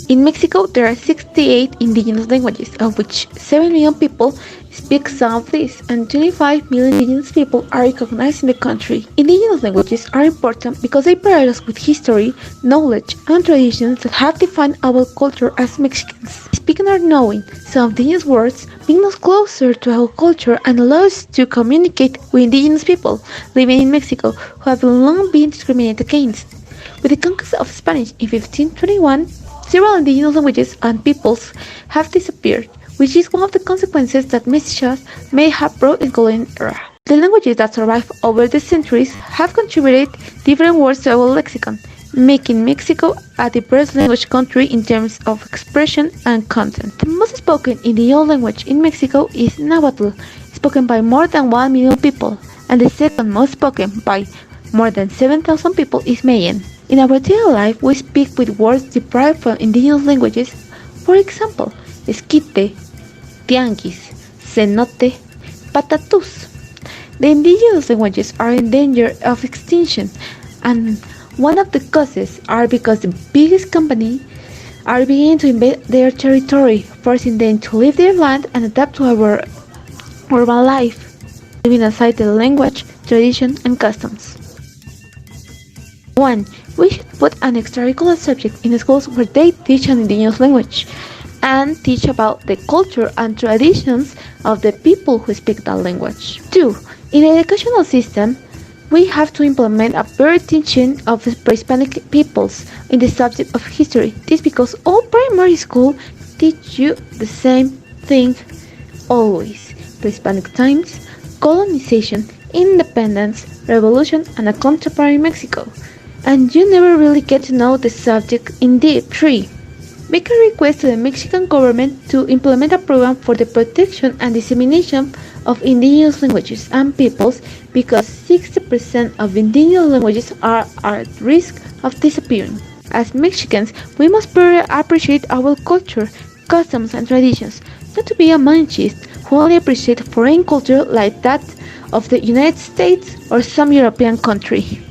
In Mexico, there are 68 indigenous languages, of which 7 million people speak some of these, and 25 million indigenous people are recognized in the country. Indigenous languages are important because they provide us with history, knowledge, and traditions that have defined our culture as Mexicans. Speaking or knowing some indigenous words bring us closer to our culture and allow us to communicate with indigenous people living in Mexico who have long been discriminated against. With the conquest of Spanish in 1521, several indigenous languages and peoples have disappeared, which is one of the consequences that messages may have brought in the colonial era. The languages that survived over the centuries have contributed different words to our lexicon, making Mexico a diverse language country in terms of expression and content. The most spoken indigenous language in Mexico is Nahuatl, spoken by more than 1 million people, and the second most spoken by more than 7,000 people is Mayan. In our daily life, we speak with words derived from indigenous languages, for example, esquite, tianguis, cenote, patatus. The indigenous languages are in danger of extinction, and one of the causes are because the biggest companies are beginning to invade their territory, forcing them to leave their land and adapt to our urban life, leaving aside the language, tradition, and customs. 1. We should put an extracurricular subject in schools where they teach an indigenous language and teach about the culture and traditions of the people who speak that language. 2. In the educational system, we have to implement a better teaching of pre-Hispanic peoples in the subject of history. This because all primary schools teach you the same thing always. Pre-Hispanic times, colonization, independence, revolution, and a contemporary Mexico. And you never really get to know the subject in depth. 3. Make a request to the Mexican government to implement a program for the protection and dissemination of indigenous languages and peoples because 60% of indigenous languages are at risk of disappearing. As Mexicans, we must better appreciate our culture, customs, and traditions, not to be a manchist who only appreciate foreign culture like that of the United States or some European country.